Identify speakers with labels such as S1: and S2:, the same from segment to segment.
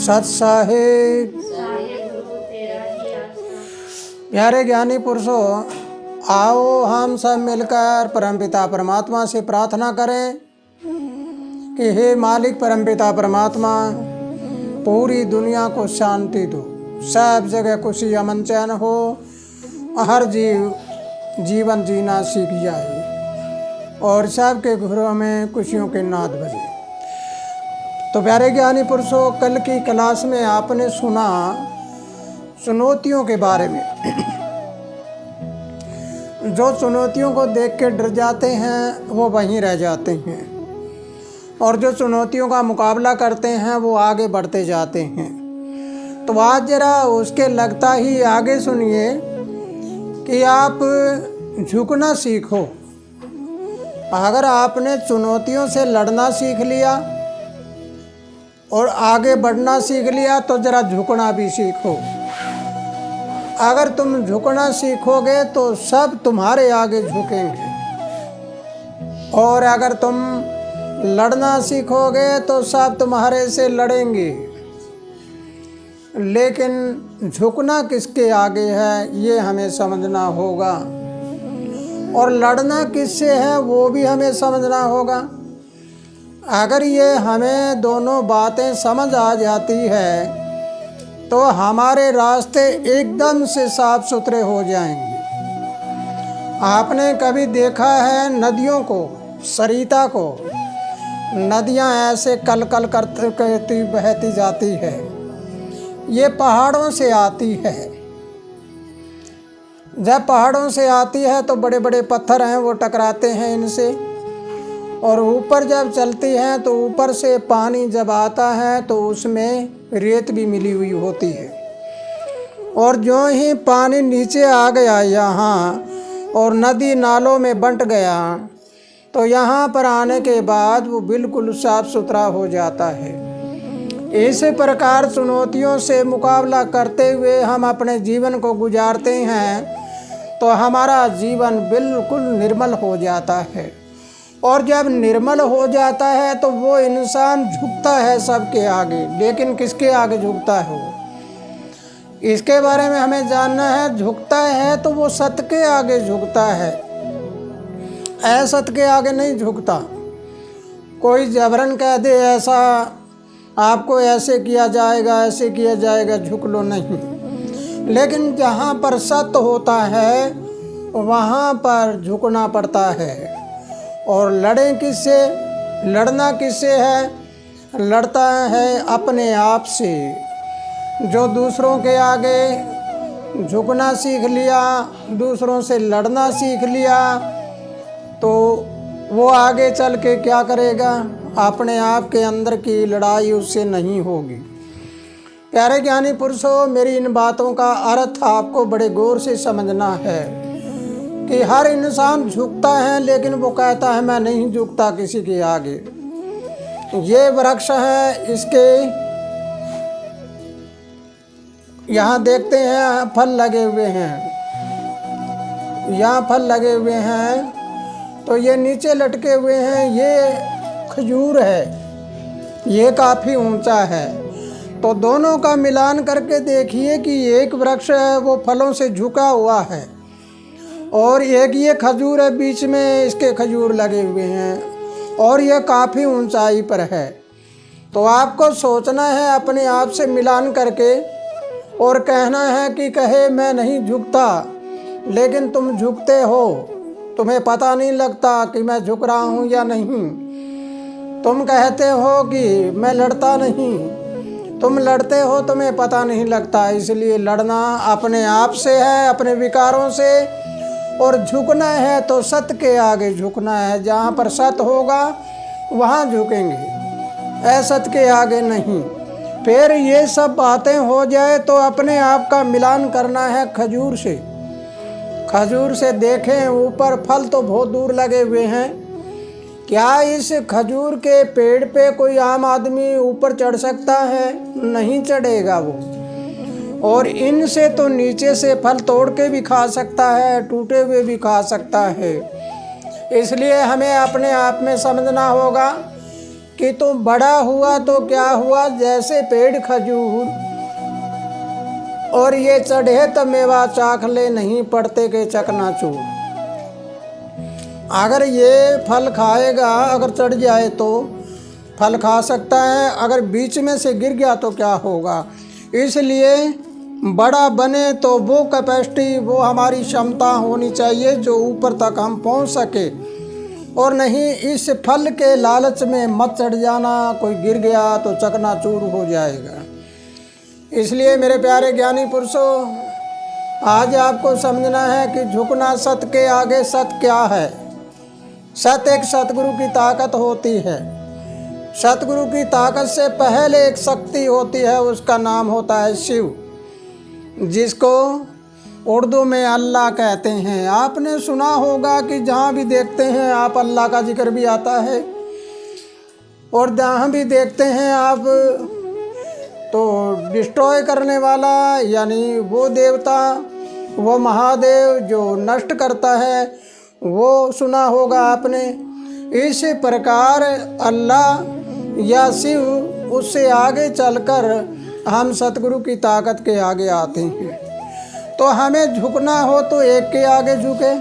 S1: सत साहिब। प्यारे ज्ञानी पुरुषों, आओ हम सब मिलकर परमपिता परमात्मा से प्रार्थना करें कि हे मालिक परमपिता परमात्मा, पूरी दुनिया को शांति दो, सब जगह खुशी अमन चैन हो, हर जीवन जीना सीख जाए और सबके घरों में खुशियों के नाद बजे। तो प्यारे ज्ञानी पुरुषों, कल की क्लास में आपने सुना चुनौतियों के बारे में। जो चुनौतियों को देख के डर जाते हैं वो वहीं रह जाते हैं, और जो चुनौतियों का मुकाबला करते हैं वो आगे बढ़ते जाते हैं। तो आज जरा उसके लगता ही आगे सुनिए कि आप झुकना सीखो। अगर आपने चुनौतियों से लड़ना सीख लिया और आगे बढ़ना सीख लिया तो ज़रा झुकना भी सीखो। अगर तुम झुकना सीखोगे तो सब तुम्हारे आगे झुकेंगे, और अगर तुम लड़ना सीखोगे तो सब तुम्हारे से लड़ेंगे। लेकिन झुकना किसके आगे है ये हमें समझना होगा, और लड़ना किससे है वो भी हमें समझना होगा। अगर ये हमें दोनों बातें समझ आ जाती है तो हमारे रास्ते एकदम से साफ सुथरे हो जाएंगे। आपने कभी देखा है नदियों को, सरिता को? नदियां ऐसे कल कल करती बहती जाती है, ये पहाड़ों से आती है। जब पहाड़ों से आती है तो बड़े बड़े पत्थर हैं वो टकराते हैं इनसे, और ऊपर जब चलती हैं तो ऊपर से पानी जब आता है तो उसमें रेत भी मिली हुई होती है। और जो ही पानी नीचे आ गया यहाँ और नदी नालों में बंट गया तो यहाँ पर आने के बाद वो बिल्कुल साफ सुथरा हो जाता है। इस प्रकार चुनौतियों से मुकाबला करते हुए हम अपने जीवन को गुजारते हैं तो हमारा जीवन बिल्कुल निर्मल हो जाता है। और जब निर्मल हो जाता है तो वो इंसान झुकता है सबके आगे। लेकिन किसके आगे झुकता है वो, इसके बारे में हमें जानना है। झुकता है तो वो सत्य के आगे झुकता है, असत्य के आगे नहीं झुकता। कोई जबरन कह दे ऐसा आपको ऐसे किया जाएगा, ऐसे किया जाएगा, झुक लो, नहीं। लेकिन जहाँ पर सत्य होता है वहाँ पर झुकना पड़ता है। और लड़ें किससे? लड़ना किससे है? लड़ता है अपने आप से। जो दूसरों के आगे झुकना सीख लिया, दूसरों से लड़ना सीख लिया, तो वो आगे चल के क्या करेगा? अपने आप के अंदर की लड़ाई उससे नहीं होगी। प्यारे ज्ञानी पुरुषों, मेरी इन बातों का अर्थ आपको बड़े गौर से समझना है कि हर इंसान झुकता है, लेकिन वो कहता है मैं नहीं झुकता किसी के आगे। ये वृक्ष है, इसके यहाँ देखते हैं फल लगे हुए हैं, यहाँ फल लगे हुए हैं, तो ये नीचे लटके हुए हैं। ये खजूर है, ये काफ़ी ऊंचा है। तो दोनों का मिलान करके देखिए कि एक वृक्ष है वो फलों से झुका हुआ है, और एक ये खजूर है, बीच में इसके खजूर लगे हुए हैं, और यह काफ़ी ऊंचाई पर है। तो आपको सोचना है अपने आप से मिलान करके, और कहना है कि कहे मैं नहीं झुकता, लेकिन तुम झुकते हो। तुम्हें पता नहीं लगता कि मैं झुक रहा हूँ या नहीं। तुम कहते हो कि मैं लड़ता नहीं, तुम लड़ते हो, तुम्हें पता नहीं लगता। इसलिए लड़ना अपने आप से है, अपने विकारों से, और झुकना है तो सत्य के आगे झुकना है। जहाँ पर सत्य होगा वहाँ झुकेंगे, असत्य के आगे नहीं। फिर ये सब बातें हो जाए तो अपने आप का मिलान करना है खजूर से। खजूर से देखें ऊपर फल तो बहुत दूर लगे हुए हैं, क्या इस खजूर के पेड़ पे कोई आम आदमी ऊपर चढ़ सकता है? नहीं चढ़ेगा वो। और इनसे तो नीचे से फल तोड़ के भी खा सकता है, टूटे हुए भी खा सकता है। इसलिए हमें अपने आप में समझना होगा कि तुम बड़ा हुआ तो क्या हुआ, जैसे पेड़ खजूर, और ये चढ़े तो मेवा चाख ले, नहीं पड़ते के चकनाचूर। अगर ये फल खाएगा, अगर चढ़ जाए तो फल खा सकता है, अगर बीच में से गिर गया तो क्या होगा। इसलिए बड़ा बने तो वो कैपेसिटी, वो हमारी क्षमता होनी चाहिए जो ऊपर तक हम पहुंच सके, और नहीं इस फल के लालच में मत चढ़ जाना। कोई गिर गया तो चकनाचूर हो जाएगा। इसलिए मेरे प्यारे ज्ञानी पुरुषों, आज आपको समझना है कि झुकना सत्य के आगे सत्य क्या है। सत्य एक सतगुरु की ताकत होती है। सतगुरु की ताकत से पहले एक शक्ति होती है, उसका नाम होता है शिव, जिसको उर्दू में अल्लाह कहते हैं। आपने सुना होगा कि जहाँ भी देखते हैं आप अल्लाह का जिक्र भी आता है, और जहाँ भी देखते हैं आप तो डिस्ट्रॉय करने वाला, यानी वो देवता, वो महादेव जो नष्ट करता है, वो सुना होगा आपने। इस प्रकार अल्लाह या शिव, उससे आगे चलकर हम सतगुरु की ताकत के आगे आते हैं। तो हमें झुकना हो तो एक के आगे झुके।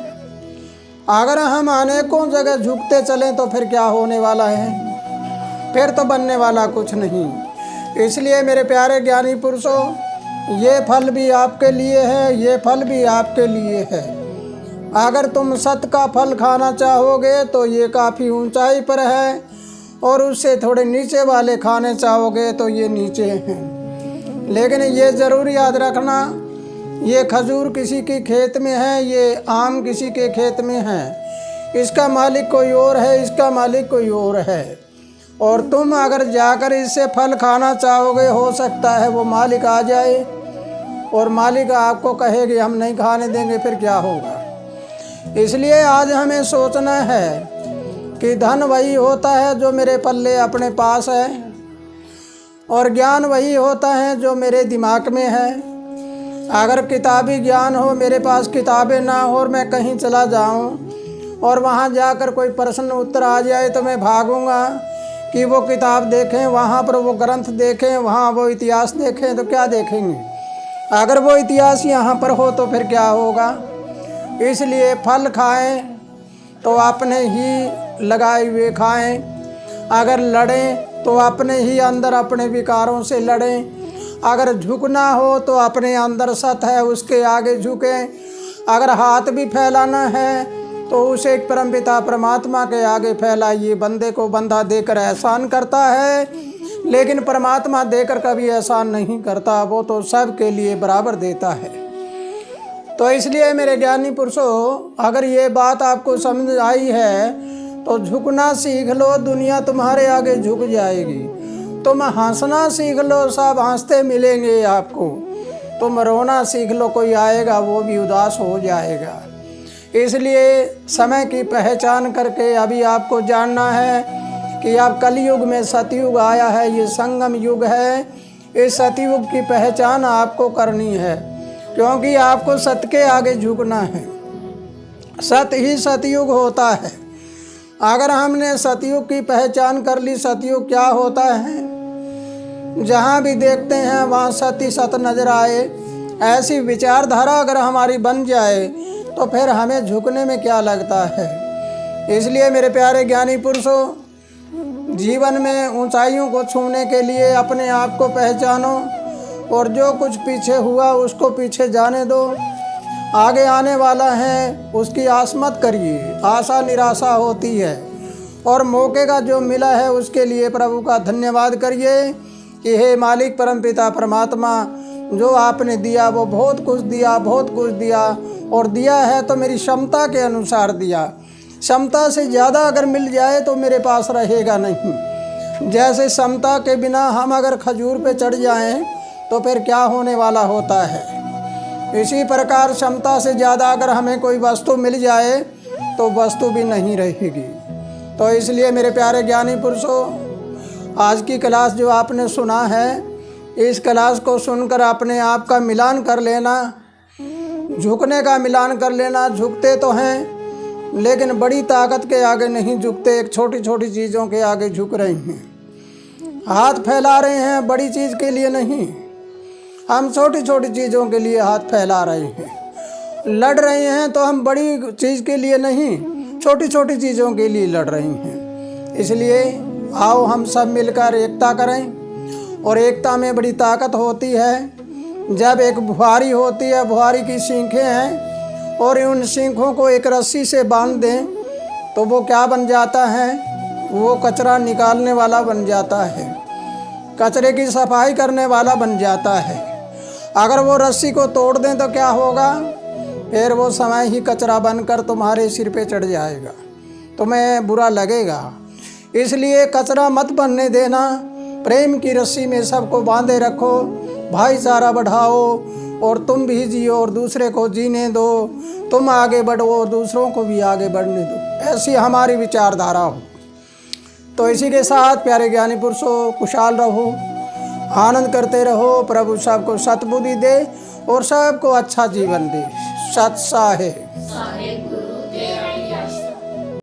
S1: अगर हम अनेकों जगह झुकते चलें तो फिर क्या होने वाला है, फिर तो बनने वाला कुछ नहीं। इसलिए मेरे प्यारे ज्ञानी पुरुषों, ये फल भी आपके लिए है, ये फल भी आपके लिए है। अगर तुम सत्य का फल खाना चाहोगे तो ये काफ़ी ऊंचाई पर है, और उससे थोड़े नीचे वाले खाने चाहोगे तो ये नीचे हैं। लेकिन ये ज़रूर याद रखना, ये खजूर किसी के खेत में है, ये आम किसी के खेत में है, इसका मालिक कोई और है, इसका मालिक कोई और है। और तुम अगर जाकर इससे फल खाना चाहोगे, हो सकता है वो मालिक आ जाए और मालिक आपको कहे कि हम नहीं खाने देंगे, फिर क्या होगा। इसलिए आज हमें सोचना है कि धन वही होता है जो मेरे पल्ले अपने पास है, और ज्ञान वही होता है जो मेरे दिमाग में है। अगर किताबी ज्ञान हो, मेरे पास किताबें ना हो और मैं कहीं चला जाऊं और वहां जाकर कोई प्रश्न उत्तर आ जाए तो मैं भागूंगा कि वो किताब देखें, वहाँ पर वो ग्रंथ देखें, वहाँ वो इतिहास देखें, तो क्या देखेंगे। अगर वो इतिहास यहाँ पर हो तो फिर क्या होगा। इसलिए फल खाएं तो अपने ही लगाए हुए खाएं। अगर लड़ें तो अपने ही अंदर अपने विकारों से लड़ें। अगर झुकना हो तो अपने अंदर सत है उसके आगे झुकें। अगर हाथ भी फैलाना है तो उसे एक परमपिता परमात्मा के आगे फैलाइए। बंदे को बंदा देकर एहसान करता है, लेकिन परमात्मा देकर कभी एहसान नहीं करता, वो तो सब के लिए बराबर देता है। तो इसलिए मेरे ज्ञानी पुरुषों, अगर ये बात आपको समझ आई है तो झुकना सीख लो, दुनिया तुम्हारे आगे झुक जाएगी। तुम हंसना सीख लो, सब हंसते मिलेंगे आपको। तुम रोना सीख लो, कोई आएगा वो भी उदास हो जाएगा। इसलिए समय की पहचान करके अभी आपको जानना है कि अब कलयुग में सतयुग आया है, ये संगम युग है। इस सतयुग की पहचान आपको करनी है, क्योंकि आपको सत्य के आगे झुकना है। सत्य ही सतयुग होता है। अगर हमने सतयुग की पहचान कर ली, सतयुग क्या होता है, जहाँ भी देखते हैं वहाँ सत्य सत नजर आए, ऐसी विचारधारा अगर हमारी बन जाए तो फिर हमें झुकने में क्या लगता है। इसलिए मेरे प्यारे ज्ञानी पुरुषों, जीवन में ऊंचाइयों को छूने के लिए अपने आप को पहचानो, और जो कुछ पीछे हुआ उसको पीछे जाने दो। आगे आने वाला है उसकी आस मत करिए, आशा निराशा होती है। और मौके का जो मिला है उसके लिए प्रभु का धन्यवाद करिए कि हे मालिक परमपिता परमात्मा, जो आपने दिया वो बहुत कुछ दिया, बहुत कुछ दिया, और दिया है तो मेरी क्षमता के अनुसार दिया। क्षमता से ज़्यादा अगर मिल जाए तो मेरे पास रहेगा नहीं। जैसे क्षमता के बिना हम अगर खजूर पे चढ़ जाएं तो फिर क्या होने वाला होता है। इसी प्रकार क्षमता से ज़्यादा अगर हमें कोई वस्तु मिल जाए तो वस्तु भी नहीं रहेगी। तो इसलिए मेरे प्यारे ज्ञानी पुरुषों, आज की क्लास जो आपने सुना है, इस क्लास को सुनकर अपने आप का मिलान कर लेना, झुकने का मिलान कर लेना। झुकते तो हैं लेकिन बड़ी ताकत के आगे नहीं झुकते, एक छोटी छोटी चीज़ों के आगे झुक रही हैं। हाथ फैला रहे हैं बड़ी चीज़ के लिए नहीं, हम छोटी छोटी चीज़ों के लिए हाथ फैला रहे हैं। लड़ रहे हैं तो हम बड़ी चीज़ के लिए नहीं, छोटी छोटी चीज़ों के लिए लड़ रहे हैं। इसलिए आओ हम सब मिलकर एकता करें, और एकता में बड़ी ताकत होती है। जब एक बुहारी होती है, बुहारी की सींखें हैं, और उन सींखों को एक रस्सी से बांध दें तो वो क्या बन जाता है, वो कचरा निकालने वाला बन जाता है, कचरे की सफाई करने वाला बन जाता है। अगर वो रस्सी को तोड़ दें तो क्या होगा, फिर वो समय ही कचरा बनकर तुम्हारे सिर पे चढ़ जाएगा, तुम्हें बुरा लगेगा। इसलिए कचरा मत बनने देना, प्रेम की रस्सी में सबको बांधे रखो, भाईचारा बढ़ाओ, और तुम भी जियो और दूसरे को जीने दो। तुम आगे बढ़ो और दूसरों को भी आगे बढ़ने दो, ऐसी हमारी विचारधारा हो। तो इसी के साथ प्यारे ज्ञानी पुरुषों, खुशहाल रहो, आनंद करते रहो। प्रभु सबको सतबुद्धि दे और सबको अच्छा जीवन दे। सत साहे।